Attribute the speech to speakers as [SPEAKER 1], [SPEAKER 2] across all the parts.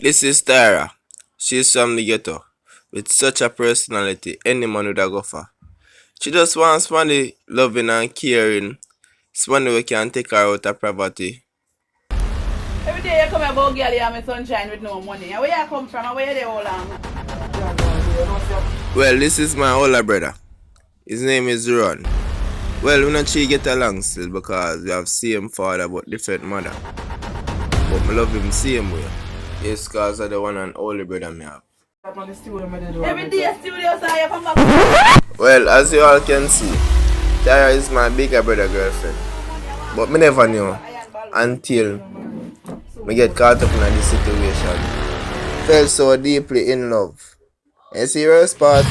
[SPEAKER 1] This is Tyra. She's from the ghetto. With such a personality, any man would go for. She just wants money, loving and caring. It's money we can take her out of poverty.
[SPEAKER 2] Every day you come about girl, you have my sunshine with no money. And where you come from and where you there all along?
[SPEAKER 1] Well, this is my older brother. His name is Ron. Well, we not she get along still because we have same father but different mother. But I love him same way. Yes, cause of the one and only brother me have.
[SPEAKER 2] Every day studio so you come back.
[SPEAKER 1] Well, as you all can see, Tara is my bigger brother girlfriend. But me never knew until me get caught up in this situation. Fell so deeply in love. And serious part,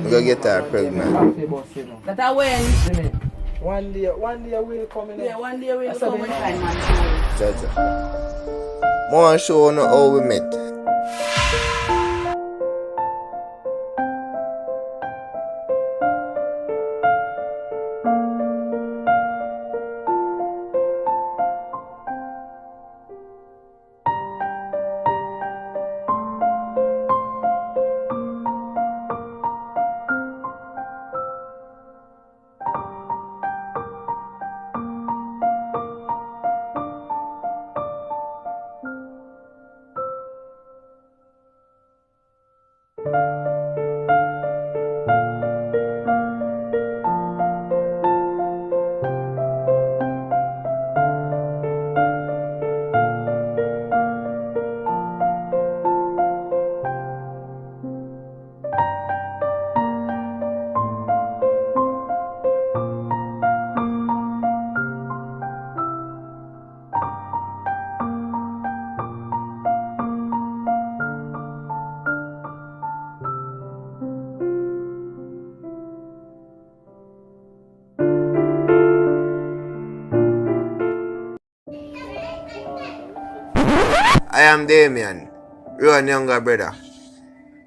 [SPEAKER 1] we gonna get her pregnant.
[SPEAKER 2] That I when?
[SPEAKER 3] One day we'll come in.
[SPEAKER 2] Yeah, one day we'll come and find man.
[SPEAKER 1] Jaja. More show no how we met. I am Damien, your younger brother.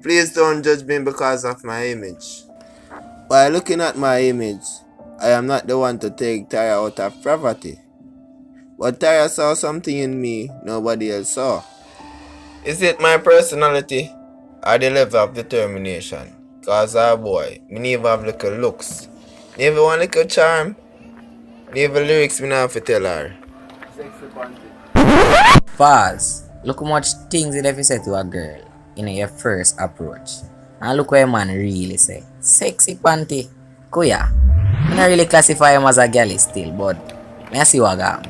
[SPEAKER 1] Please don't judge me because of my image. By looking at my image, I am not the one to take Tara out of poverty. But Tara saw something in me nobody else saw. Is it my personality or the level of determination? Cause our boy, me never have little looks. Never one little charm. Never lyrics me not have to tell her.
[SPEAKER 4] Pause. Look how much things you have to say to a girl in your first approach. And look what a man really say. Sexy panty. Kuya. I don't really classify him as a girl still, but I see what I got.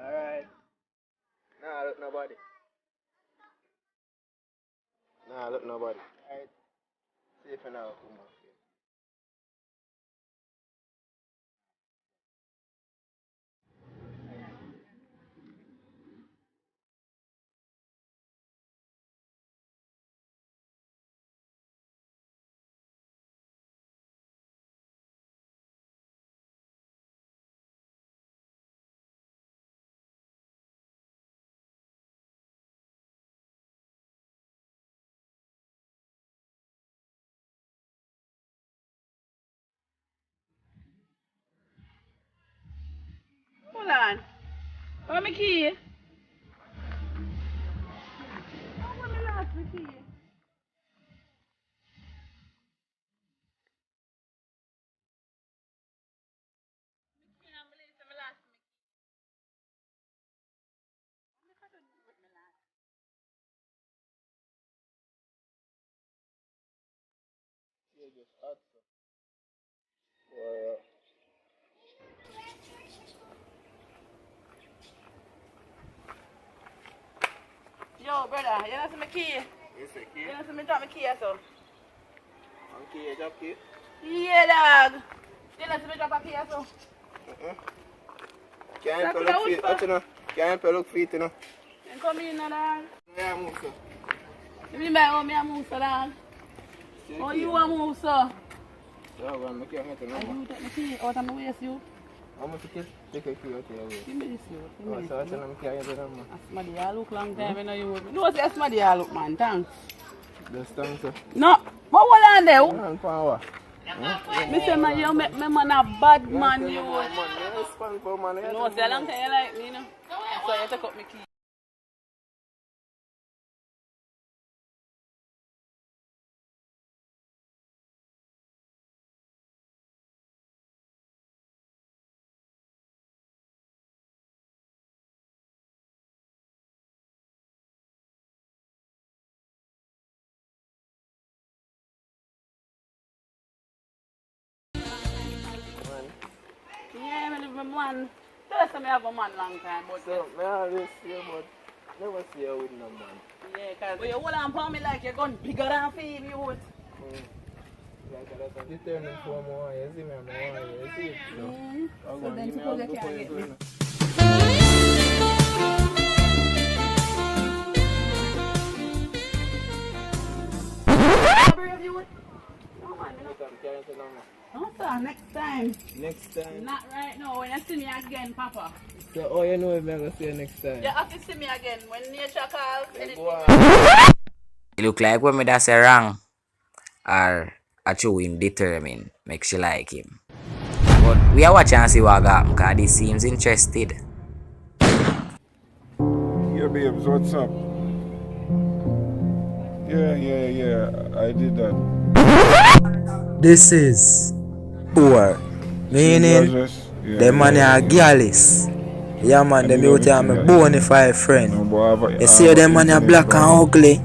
[SPEAKER 1] Alright. Nah, look nobody. Alright. See if I now come back here.
[SPEAKER 2] Hold on. Where my key? Where my last key? Yo, brother, you know see my key?
[SPEAKER 1] Yes, the key.
[SPEAKER 2] You know see me drop my key or so?
[SPEAKER 1] Okay, drop key.
[SPEAKER 2] Yeah, dog. You let me drop a key so.
[SPEAKER 1] Can't help you look feet, what you know? Can't help you look feet, you know?
[SPEAKER 2] And come in, dog.
[SPEAKER 1] Yeah, move, sir.
[SPEAKER 2] You mean by how me a move, so, dog? Oh, you a move, so?
[SPEAKER 1] So, I'm can't get the
[SPEAKER 2] And
[SPEAKER 1] number.
[SPEAKER 2] you take my key out of my waist, you?
[SPEAKER 1] How much you take a key out here?
[SPEAKER 2] Give me this, you. Give me
[SPEAKER 1] Oh,
[SPEAKER 2] this.
[SPEAKER 1] so I tell them can't get the number.
[SPEAKER 2] Asmadi, I look long time, you know you would. No, say Asmadi, I look, man. Thanks.
[SPEAKER 1] Just thanks, sir.
[SPEAKER 2] No. What hold on there?
[SPEAKER 1] Man, power.
[SPEAKER 2] Me say, man, you make me man a bad man, you.
[SPEAKER 1] Man, you respond for man.
[SPEAKER 2] No, say a long time you like me, you know. So you take up my key. Yeah, me live with man. Tell us me have a man long time, but
[SPEAKER 1] So, I always see you, but never see you with no man.
[SPEAKER 2] yeah, cause you hold on for me like your gun bigger than Phoebe, you would.
[SPEAKER 1] Like that's a determined for more. You see me, I'm a you see it.
[SPEAKER 2] So then suppose you can't get me. Brave you would? No man, you know. No sir, next time.
[SPEAKER 1] Next time.
[SPEAKER 2] Not right now, when you see me again, Papa.
[SPEAKER 1] So, oh, you know if I'm going to see you next time.
[SPEAKER 2] You have to see me again. When nature calls, anything.
[SPEAKER 4] It look like when me that say wrong or a true him determined make she like him. But we are watching and see what got because this seems interested.
[SPEAKER 5] Yeah, babes, what's up? Yeah, I did that.
[SPEAKER 3] This is poor. Meaning,
[SPEAKER 5] Address? Yeah,
[SPEAKER 3] the man
[SPEAKER 5] yeah,
[SPEAKER 3] are girlies. Yeah man, them out here my bonafide friend.
[SPEAKER 5] No, but
[SPEAKER 3] You see them man are black and ugly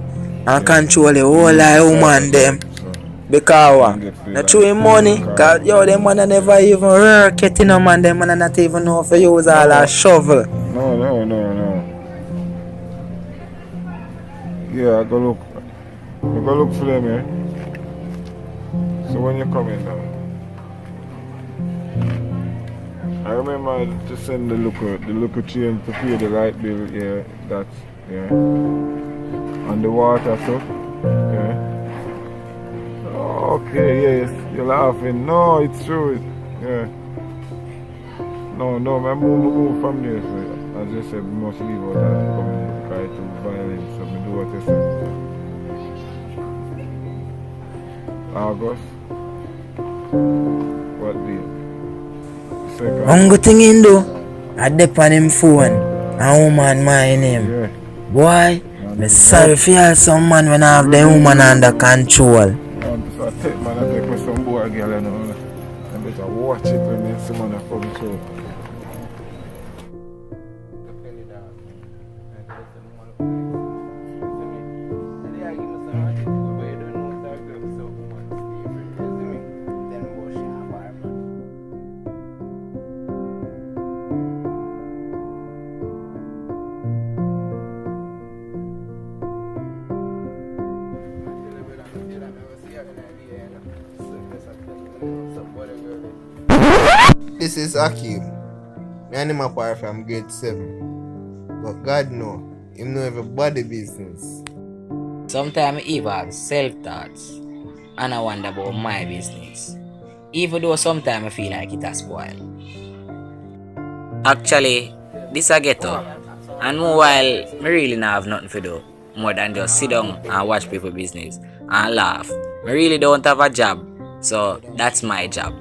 [SPEAKER 3] and control the whole like woman them. Because what? Not through him money, cause yo them man are never even work it, you know man, them man are not even know if you use all a shovel.
[SPEAKER 5] No. Yeah, I go look for them, yeah. So when you coming now? I remember to send the local chain to pay the light bill, yeah, that, yeah. And the water, so, yeah. Okay, yes, you're laughing. No, it's true, yeah. No, I move from there, so as you said, we must leave out that coming because it's violence, so we do what you said. August? What date?
[SPEAKER 3] One thing in do, I dep on him phone and woman mind him.
[SPEAKER 5] Yeah.
[SPEAKER 3] Boy, me sorry for you some man when I have the woman under control.
[SPEAKER 5] So I take me some boy girl, you know. I better watch it when they see man come through.
[SPEAKER 1] This is Akeem. Me and him apart from grade 7. But God know, him know everybody business.
[SPEAKER 4] Sometimes I even have self-thoughts and I wonder about my business. Even though sometimes I feel like it has spoiled. Actually, this a ghetto. And meanwhile, I really not have nothing to do more than just sit down and watch people business and laugh. I really don't have a job, so that's my job.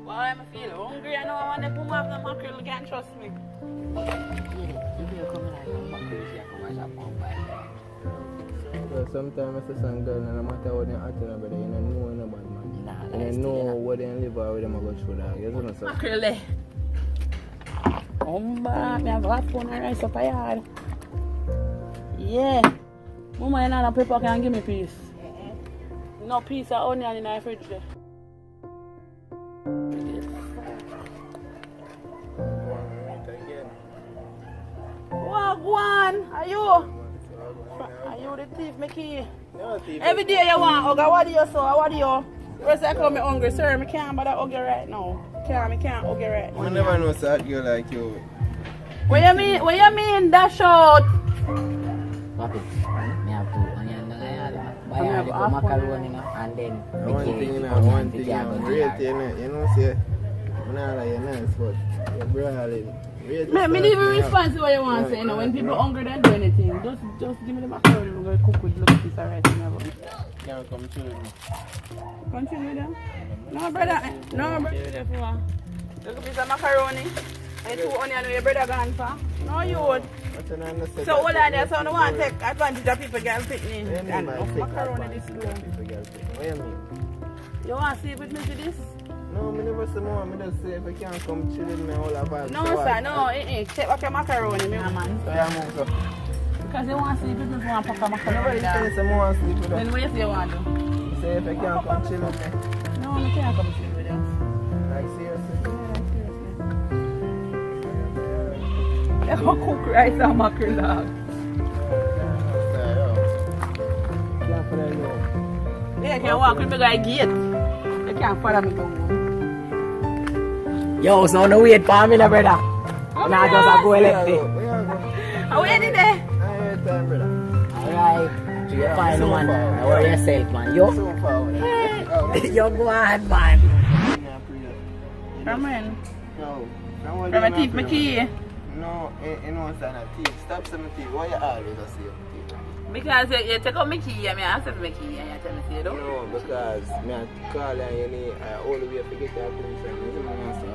[SPEAKER 2] Why am I feel hungry? I know I want to put up the mackerel, you can't trust me.
[SPEAKER 1] So sometimes I see some girl and no matter what they acting about, you don't know nobody, man. You don't know what they live or what they go through that. You know, so.
[SPEAKER 2] Mackerel eh. Me have a phone and rice up a yard. Yeah. Mama, you know the paper can give me peace. No piece of onion in the fridge there. Wagwan, are you? Are you the thief, Mickey?
[SPEAKER 1] No, thief.
[SPEAKER 2] Every day you want hug, what do you so? What do you? First I come hungry, sir. I can't bother hug you right now. I can't hug you right now.
[SPEAKER 1] I never know such girl like you.
[SPEAKER 2] What you mean? What you mean? Dash out.
[SPEAKER 4] Papi, me have to onion buy a little macaroni and then
[SPEAKER 1] One thing, you know, rate, you know, say, I'm not like you're nice, but you're brawling.
[SPEAKER 2] Me leave a response to what you want to say, you know, when people are hungry, don't do anything. Just give me the macaroni, we're going to cook with little piece of rice.
[SPEAKER 1] Can't come chill with me.
[SPEAKER 2] Continue with them? No, brother. No, brother. Look a piece of macaroni. And 2 onions where your brother gone for. No, you would. So all of that, so I don't want to take advantage of people girl picnic. And macaroni this low.
[SPEAKER 1] What you mean?
[SPEAKER 2] You want to see with me for this?
[SPEAKER 1] No, I never say more. I just say if I can't come chill with me, all about.
[SPEAKER 2] No, sir, no. Check back your macaroni, me man.
[SPEAKER 1] So I move up.
[SPEAKER 2] Because you want to see people want to pack a macaroni.
[SPEAKER 1] Nobody can say more sleep with
[SPEAKER 2] Then
[SPEAKER 1] us.
[SPEAKER 2] what you say you want to do?
[SPEAKER 1] You say if I can't come chill with me.
[SPEAKER 2] No, I can't come chill with you.
[SPEAKER 1] Like seriously.
[SPEAKER 2] They don't cook rice and mackerel dog. Yeah, I can walk with me like gate. You can't follow me down.
[SPEAKER 4] Yo, so no wait for me, no brother. Nah, just a go left it.
[SPEAKER 2] How are you there?
[SPEAKER 1] Time, brother.
[SPEAKER 4] Alright, you find the man. Now worry yourself, man. Yo,
[SPEAKER 1] So far.
[SPEAKER 4] yo go ahead, man.
[SPEAKER 2] From when?
[SPEAKER 1] No.
[SPEAKER 2] From a thief, my key.
[SPEAKER 1] No, you know what's a thief. Stop saying thief. Why you always say thief?
[SPEAKER 2] Because you take out my key, I accept my key and you tell me to do.
[SPEAKER 1] No, because I call and you need all the way to get your attention. You see my answer.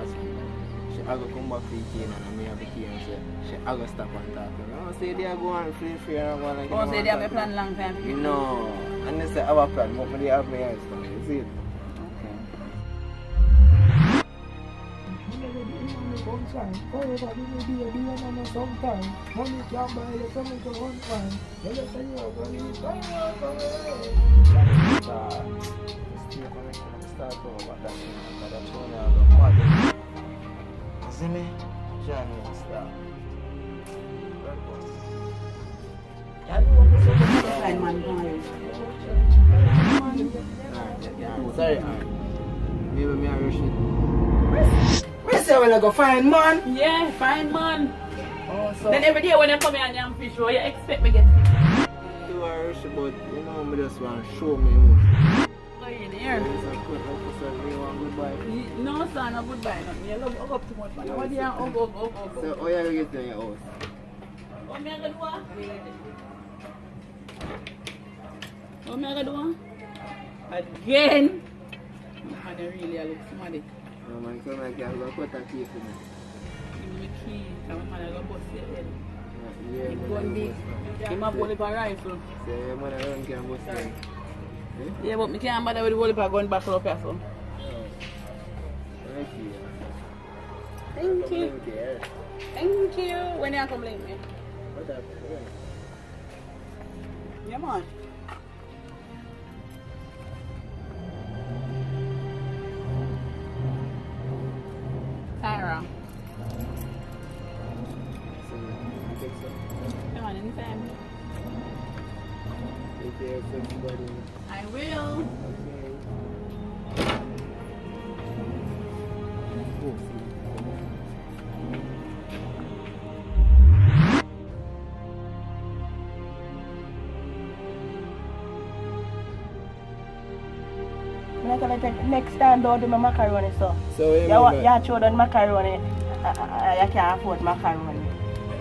[SPEAKER 1] She I go come back for the key and I have the key and she I go stop and talk. No, say they are going free and go and
[SPEAKER 2] Oh, say they have a plan long time for you?
[SPEAKER 1] No, and they say I have a plan, but they have my eyes from you see it? See me? Johnny, stop. Sorry, maybe me and Rashid.
[SPEAKER 3] We say we're go find man.
[SPEAKER 2] Yeah, fine man.
[SPEAKER 3] Oh, so.
[SPEAKER 2] Then every day when you come here and you fish, what you expect me get?
[SPEAKER 1] You are Rashid, but you know, I just want to show me emotion.
[SPEAKER 2] Oh, you there? No, son, no goodbye. No. You love hug up too much, man. What do you hug?
[SPEAKER 1] So, how you get to your house?
[SPEAKER 2] What am I going to do? What am I going to do? Again? Man, I really look smarty.
[SPEAKER 1] No, man, come like you have to put a key for me.
[SPEAKER 2] Give me the key. Come on, I'm going to bust your head.
[SPEAKER 1] Yeah,
[SPEAKER 2] It's going big. Give me a bullet for rifle.
[SPEAKER 1] So, your mother can't bust your head.
[SPEAKER 2] Yeah, but I can't bother with the bullet for gun back up here, so. Thank you. Thank you. When you come link me?
[SPEAKER 1] What happened?
[SPEAKER 2] Yeah, man. Tyra.
[SPEAKER 1] So, you think so?
[SPEAKER 2] Come on, anytime.
[SPEAKER 1] Take care of everybody.
[SPEAKER 2] I will.
[SPEAKER 6] Next time don't do my macaroni so.
[SPEAKER 1] So,
[SPEAKER 6] You show them macaroni. I can't afford macaroni.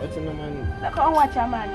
[SPEAKER 1] what's in the man?
[SPEAKER 6] Come watch a man.